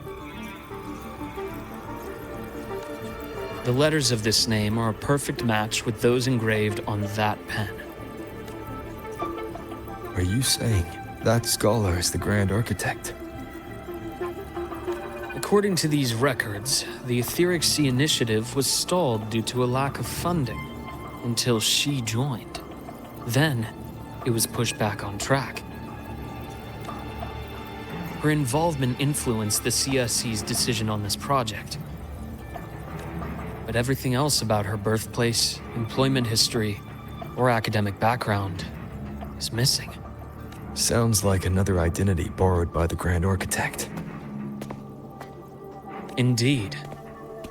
The letters of this name are a perfect match with those engraved on that pen. Are you saying that scholar is the Grand Architect? According to these records, the Etheric Sea Initiative was stalled due to a lack of funding until she joined. Then, it was pushed back on track. Her involvement influenced the CSC's decision on this project. But everything else about her birthplace, employment history, or academic background is missing. Sounds like another identity borrowed by the Grand Architect. Indeed.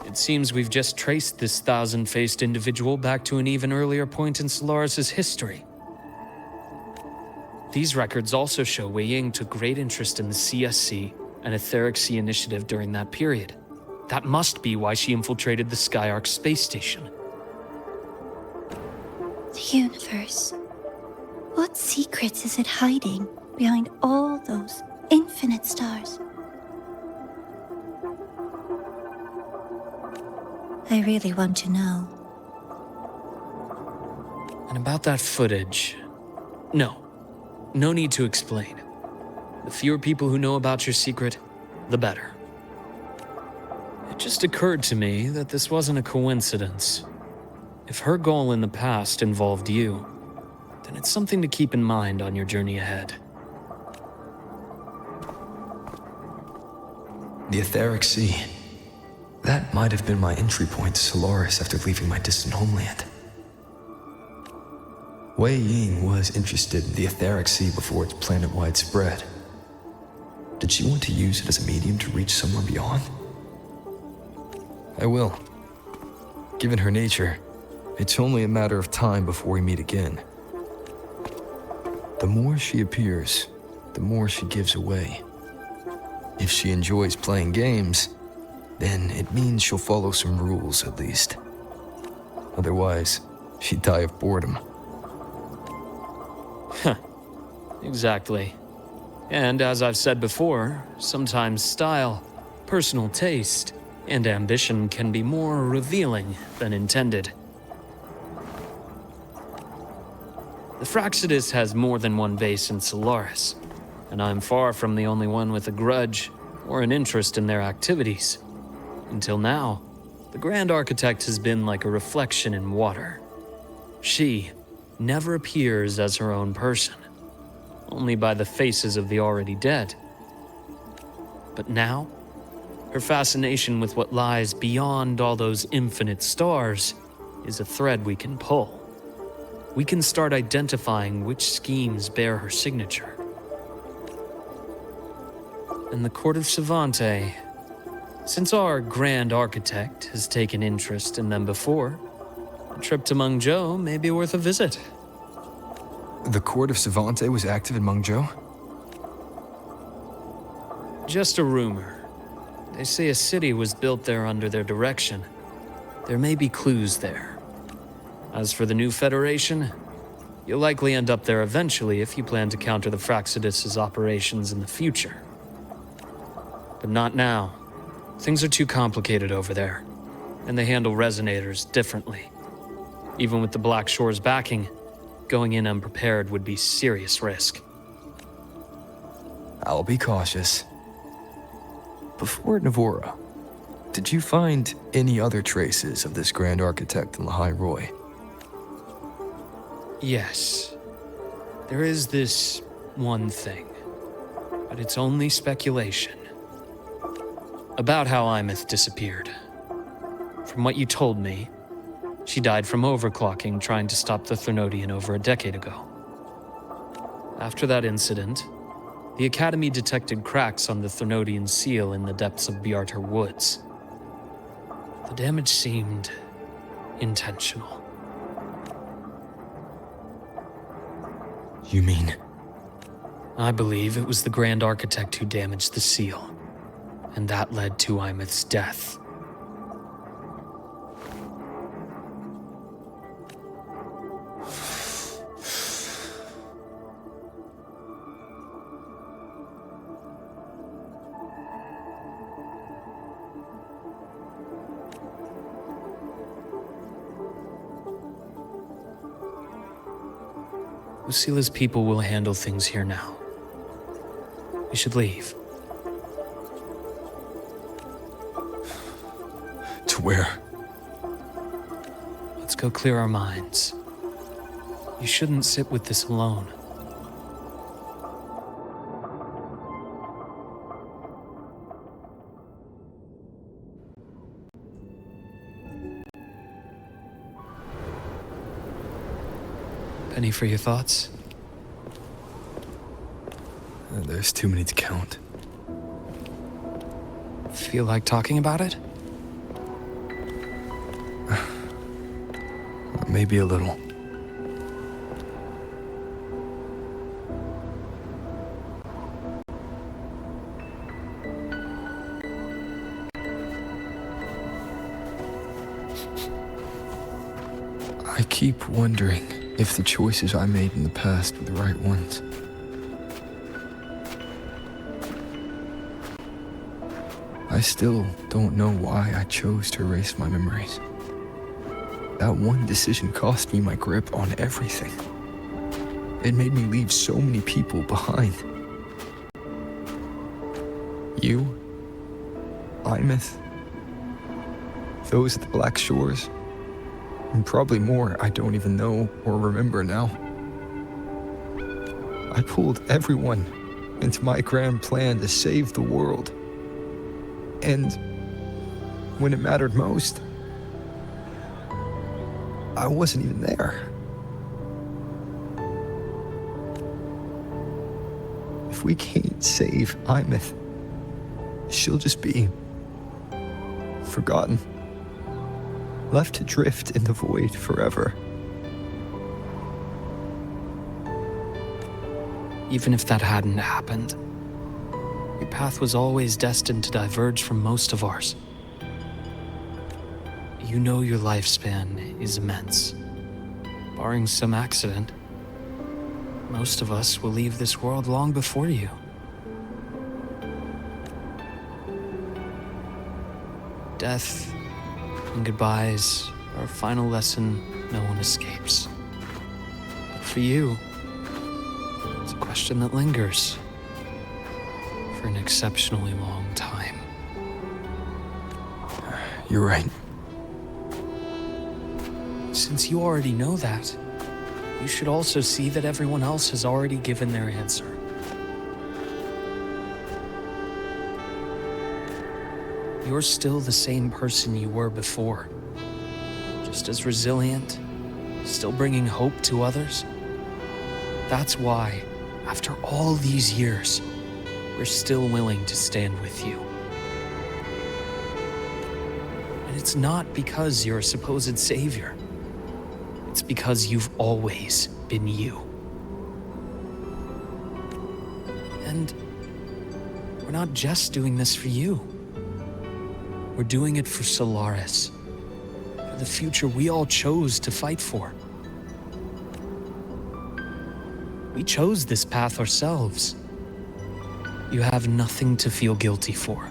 It seems we've just traced this 1,000-faced individual back to an even earlier point in Solaris' history. These records also show Wei Ying took great interest in the CSC and Etheric Sea Initiative during that period. That must be why she infiltrated the Skyark space station. The universe. What secrets is it hiding behind all those infinite stars? I really want to know. And about that footage... No need to explain. The fewer people who know about your secret, the better. It just occurred to me that this wasn't a coincidence. If her goal in the past involved you, then it's something to keep in mind on your journey ahead. The Etheric Sea. That might have been my entry point to Solaris after leaving my distant homeland. Wei Ying was interested in the Etheric Sea before its planet-wide spread. Did she want to use it as a medium to reach somewhere beyond? I will. Given her nature, it's only a matter of time before we meet again. The more she appears, the more she gives away. If she enjoys playing games, then it means she'll follow some rules at least. Otherwise, she'd die of boredom. Exactly. And as I've said before, sometimes style, personal taste, and ambition can be more revealing than intended. The Fraxidus has more than one base in Solaris, and I'm far from the only one with a grudge or an interest in their activities. Until now, the Grand Architect has been like a reflection in water. She never appears as her own person, only by the faces of the already dead. But now, her fascination with what lies beyond all those infinite stars is a thread we can pull. We can start identifying which schemes bear her signature. And the Court of Savante, since our Grand Architect has taken interest in them before, a trip to Mengzhou may be worth a visit. The Court of Savante was active in Mengzhou? Just a rumor. They say a city was built there under their direction. There may be clues there. As for the new Federation, you'll likely end up there eventually if you plan to counter the Fraxidus' operations in the future. But not now. Things are too complicated over there, and they handle resonators differently. Even with the Black Shore's backing, going in unprepared would be serious risk. I'll be cautious. Before Navora, did you find any other traces of this Grand Architect in Lahai Roy? Yes. There is this one thing, but it's only speculation. About how Imeth disappeared. From what you told me, she died from overclocking trying to stop the Threnodian over a decade ago. After that incident, the Academy detected cracks on the Threnodian seal in the depths of Biarter Woods. The damage seemed intentional. You mean? I believe it was the Grand Architect who damaged the seal, and that led to Imeth's death. Lucila's people will handle things here now. We should leave. To where? Let's go clear our minds. You shouldn't sit with this alone. Penny for your thoughts? There's too many to count. Feel like talking about it? Maybe a little. I keep wondering if the choices I made in the past were the right ones. I still don't know why I chose to erase my memories. That one decision cost me my grip on everything. It made me leave so many people behind. You, Imeth, those at the Black Shores, And probably more I don't even know or remember now. I pulled everyone into my grand plan to save the world. And when it mattered most, I wasn't even there. If we can't save Imeth, she'll just be forgotten, left to drift in the void forever. Even if that hadn't happened, your path was always destined to diverge from most of ours. You know your lifespan is immense. Barring some accident, most of us will leave this world long before you. Death and goodbyes are a final lesson no one escapes. But for you, it's a question that lingers for an exceptionally long time. You're right. Since you already know that, you should also see that everyone else has already given their answer. You're still the same person you were before. Just as resilient, still bringing hope to others. That's why, after all these years, we're still willing to stand with you. And it's not because you're a supposed savior. It's because you've always been you. And we're not just doing this for you. We're doing it for Solaris, for the future we all chose to fight for. We chose this path ourselves. You have nothing to feel guilty for.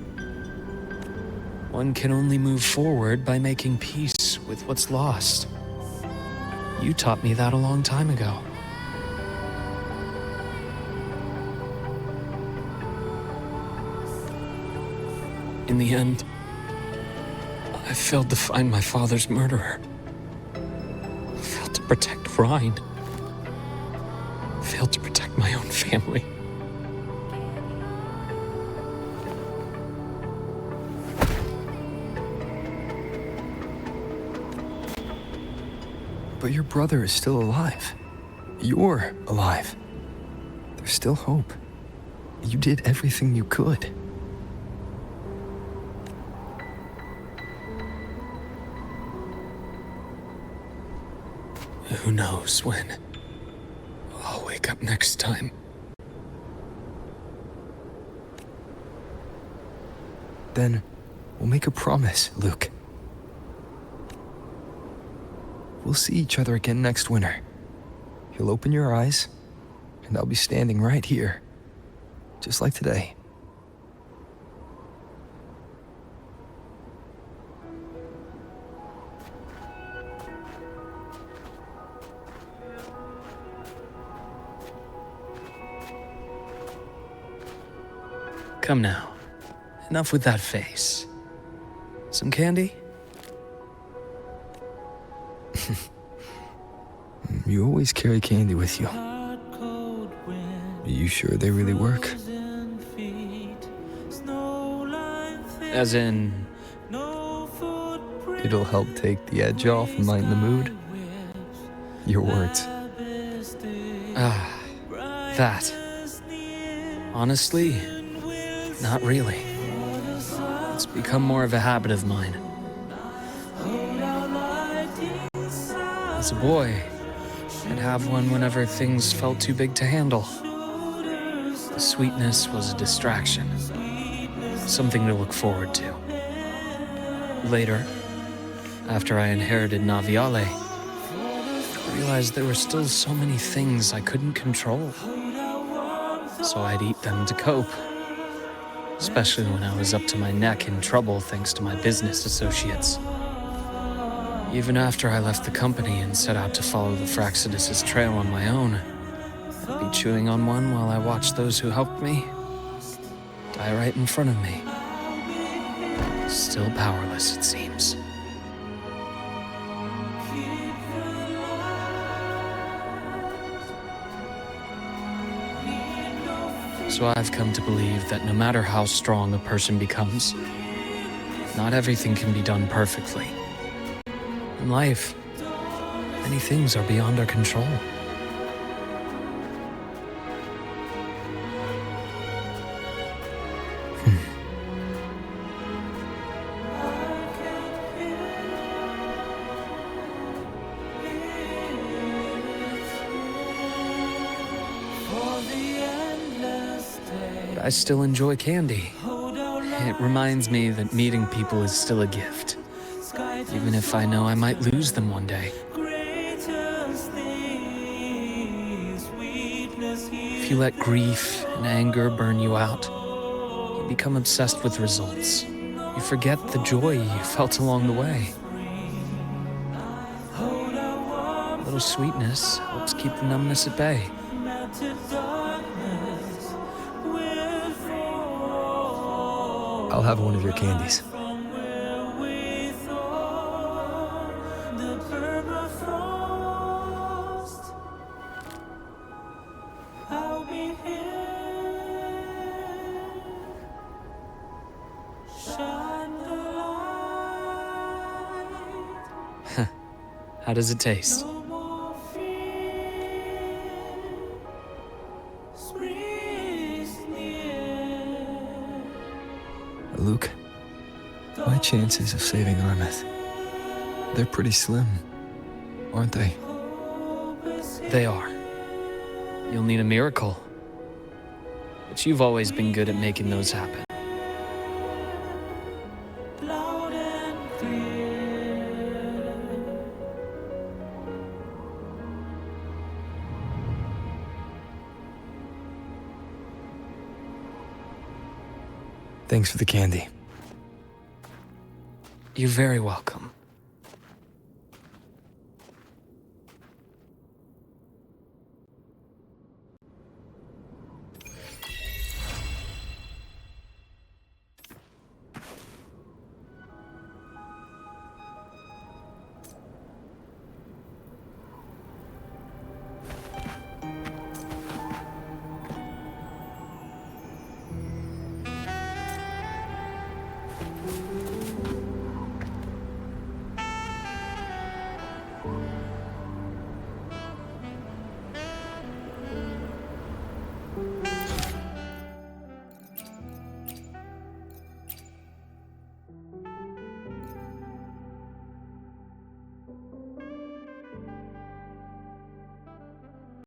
One can only move forward by making peace with what's lost. You taught me that a long time ago. In the end, I failed to find my father's murderer. I failed to protect Rhine. I failed to protect my own family. But your brother is still alive. You're alive. There's still hope. You did everything you could. Who knows when I'll wake up next time. Then we'll make a promise, Luke. We'll see each other again next winter. You'll open your eyes, and I'll be standing right here, just like today. Come now. Enough with that face. Some candy? You always carry candy with you. Are you sure they really work? As in... It'll help take the edge off and lighten the mood? Your words. That. Honestly, not really. It's become more of a habit of mine. As a boy, I'd have one whenever things felt too big to handle. The sweetness was a distraction, something to look forward to. Later, after I inherited Naviale, I realized there were still so many things I couldn't control. So I'd eat them to cope, especially when I was up to my neck in trouble thanks to my business associates. Even after I left the company and set out to follow the Fraxidus' trail on my own, I'd be chewing on one while I watched those who helped me die right in front of me. Still powerless, it seems. So I've come to believe that no matter how strong a person becomes, not everything can be done perfectly. In life, many things are beyond our control. But I still enjoy candy. It reminds me that meeting people is still a gift, even if I know I might lose them one day. If you let grief and anger burn you out, you become obsessed with results. You forget the joy you felt along the way. A little sweetness helps keep the numbness at bay. I'll have one of your candies. How does it taste? Luke, my chances of saving Armith, they're pretty slim, aren't they? They are. You'll need a miracle. But you've always been good at making those happen. Thanks for the candy. You're very welcome.